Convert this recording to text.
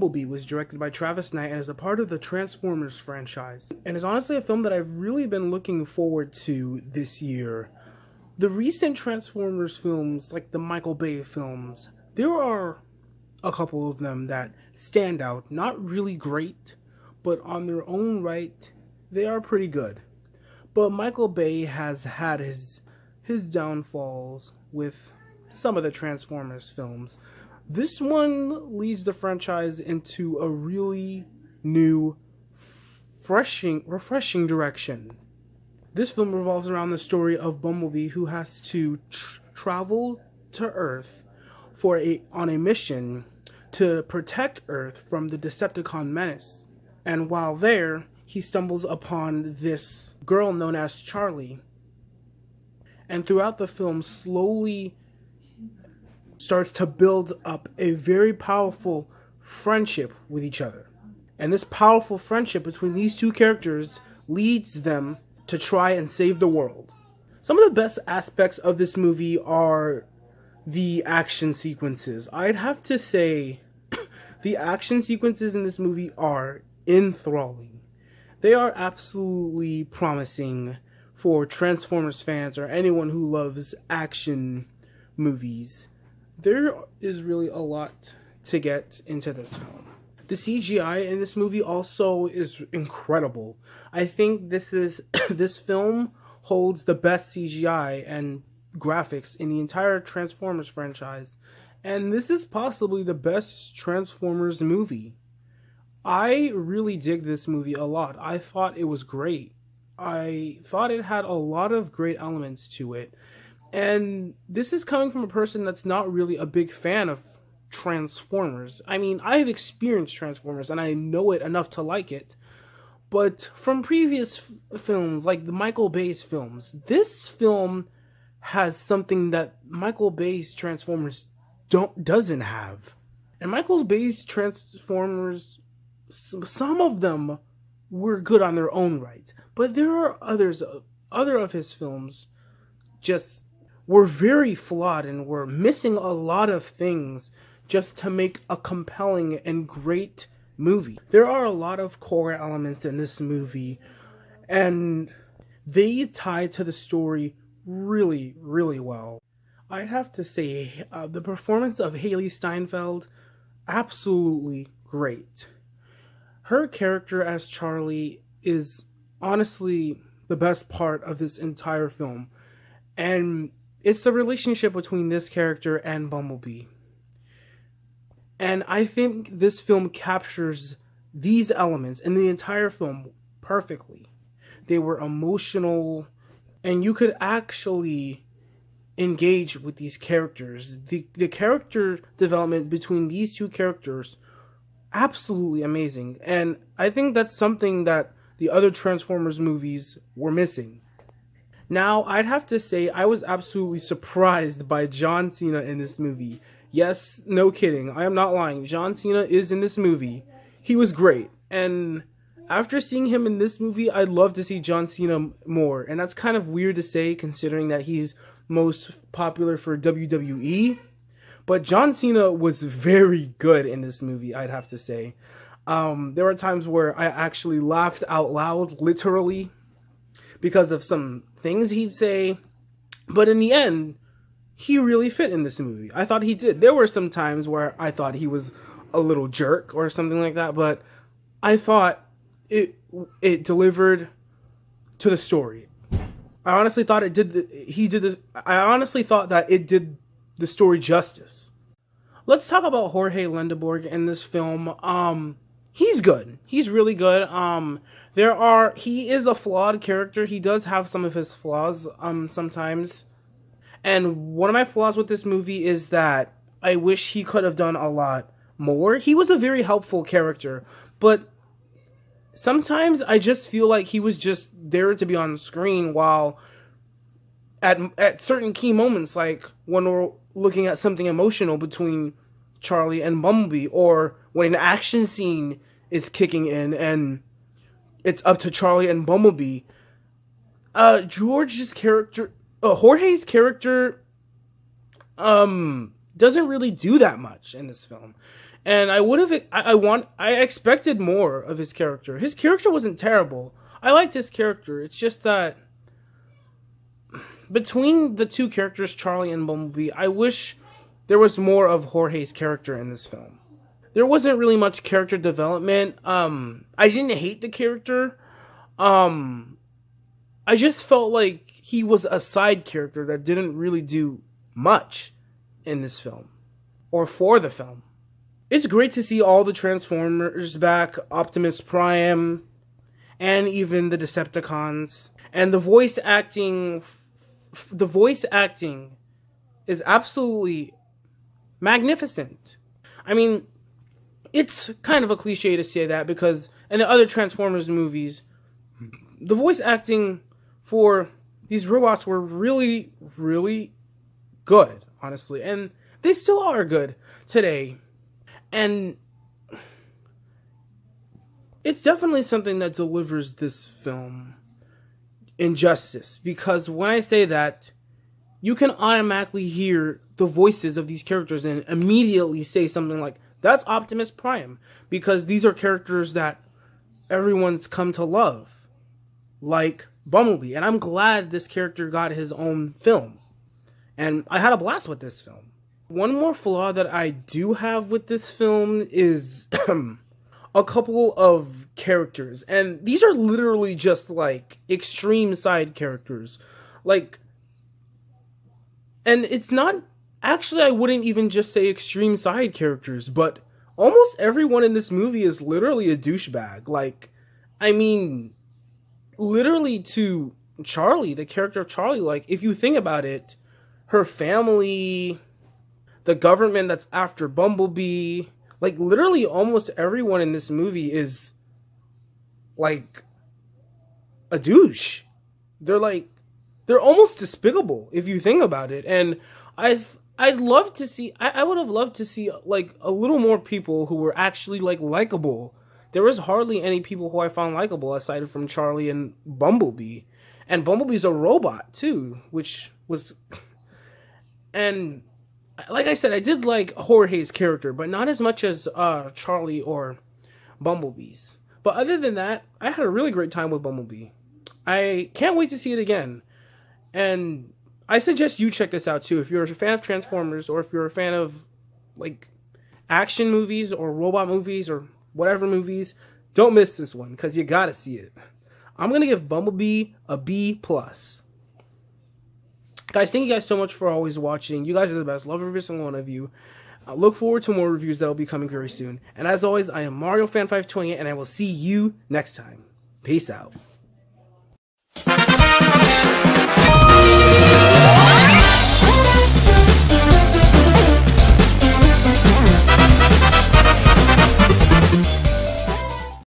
Bumblebee was directed by Travis Knight and is a part of the Transformers franchise, and is honestly a film that I've really been looking forward to this year. The recent Transformers films, like the Michael Bay films, there are a couple of them that stand out. Not really great, but on their own right, they are pretty good. But Michael Bay has had his downfalls with some of the Transformers films. This one leads the franchise into a really new, refreshing direction. This film revolves around the story of Bumblebee, who has to travel to Earth on a mission to protect Earth from the Decepticon menace. And while there, he stumbles upon this girl known as Charlie. And throughout the film, slowly starts to build up a very powerful friendship with each other. And this powerful friendship between these two characters leads them to try and save the world. Some of the best aspects of this movie are the action sequences. I'd have to say the action sequences in this movie are enthralling. They are absolutely promising for Transformers fans or anyone who loves action movies. There is really a lot to get into this film. The CGI in this movie also is incredible. I think this film holds the best CGI and graphics in the entire Transformers franchise. And this is possibly the best Transformers movie. I really dig this movie a lot. I thought it was great. I thought it had a lot of great elements to it. And this is coming from a person that's not really a big fan of Transformers. I mean, I've experienced Transformers and I know it enough to like it. But from previous films, like the Michael Bay's films, this film has something that Michael Bay's Transformers doesn't have. And Michael Bay's Transformers, some of them were good on their own right. But there are other of his films just were very flawed and were missing a lot of things just to make a compelling and great movie. There are a lot of core elements in this movie, and they tie to the story really, really well. I'd have to say the performance of Haley Steinfeld, absolutely great. Her character as Charlie is honestly the best part of this entire film, and it's the relationship between this character and Bumblebee. And I think this film captures these elements in the entire film perfectly. They were emotional, and you could actually engage with these characters. The character development between these two characters, absolutely amazing. And I think that's something that the other Transformers movies were missing. Now, I'd have to say I was absolutely surprised by John Cena in this movie. Yes, no kidding. I am not lying. John Cena is in this movie. He was great. And after seeing him in this movie, I'd love to see John Cena more. And that's kind of weird to say considering that he's most popular for WWE. But John Cena was very good in this movie, I'd have to say. There were times where I actually laughed out loud, literally, because of some things he'd say. But in the end, he really fit in this movie. I thought he did. There were some times where I thought he was a little jerk or something like that, but I thought it delivered to the story. I honestly thought it did. I honestly thought that it did the story justice. Let's talk about Jorge Landenberg in this film. He's good. He's really good. He is a flawed character. He does have some of his flaws sometimes. And one of my flaws with this movie is that I wish he could have done a lot more. He was a very helpful character, but sometimes I just feel like he was just there to be on screen, while at certain key moments, like when we're looking at something emotional between Charlie and Bumblebee, or when an action scene is kicking in and it's up to Charlie and Bumblebee, Jorge's character, Jorge's character, doesn't really do that much in this film. And I would have I expected more of his character. His character wasn't terrible. I liked his character. It's just that between the two characters, Charlie and Bumblebee, I wish there was more of Jorge's character in this film. There wasn't really much character development. I didn't hate the character. I just felt like he was a side character that didn't really do much in this film or for the film. It's great to see all the Transformers back, Optimus Prime, and even the Decepticons. And the voice acting is absolutely magnificent. I mean, it's kind of a cliche to say that because in the other Transformers movies, the voice acting for these robots were really, really good, honestly. And they still are good today. And it's definitely something that delivers this film injustice. Because when I say that, you can automatically hear the voices of these characters and immediately say something like, that's Optimus Prime. Because these are characters that everyone's come to love. Like Bumblebee. And I'm glad this character got his own film. And I had a blast with this film. One more flaw that I do have with this film is a couple of characters. And these are literally just like extreme side characters. Like, and it's not, actually I wouldn't even just say extreme side characters, but almost everyone in this movie is literally a douchebag. Like, I mean, literally to Charlie, the character of Charlie, like, if you think about it, her family, the government that's after Bumblebee, like, literally almost everyone in this movie is, like, a douche. They're almost despicable, if you think about it. And I would have loved to see, like, a little more people who were actually, like, likable. There was hardly any people who I found likable aside from Charlie and Bumblebee. And Bumblebee's a robot, too, which was... And, like I said, I did like Jorge's character, but not as much as Charlie or Bumblebee's. But other than that, I had a really great time with Bumblebee. I can't wait to see it again. And I suggest you check this out, too. If you're a fan of Transformers, or if you're a fan of, like, action movies, or robot movies, or whatever movies, don't miss this one, because you gotta see it. I'm gonna give Bumblebee a B+. Guys, thank you guys so much for always watching. You guys are the best. Love every single one of you. I look forward to more reviews that will be coming very soon. And as always, I am Mario Fan 520, and I will see you next time. Peace out.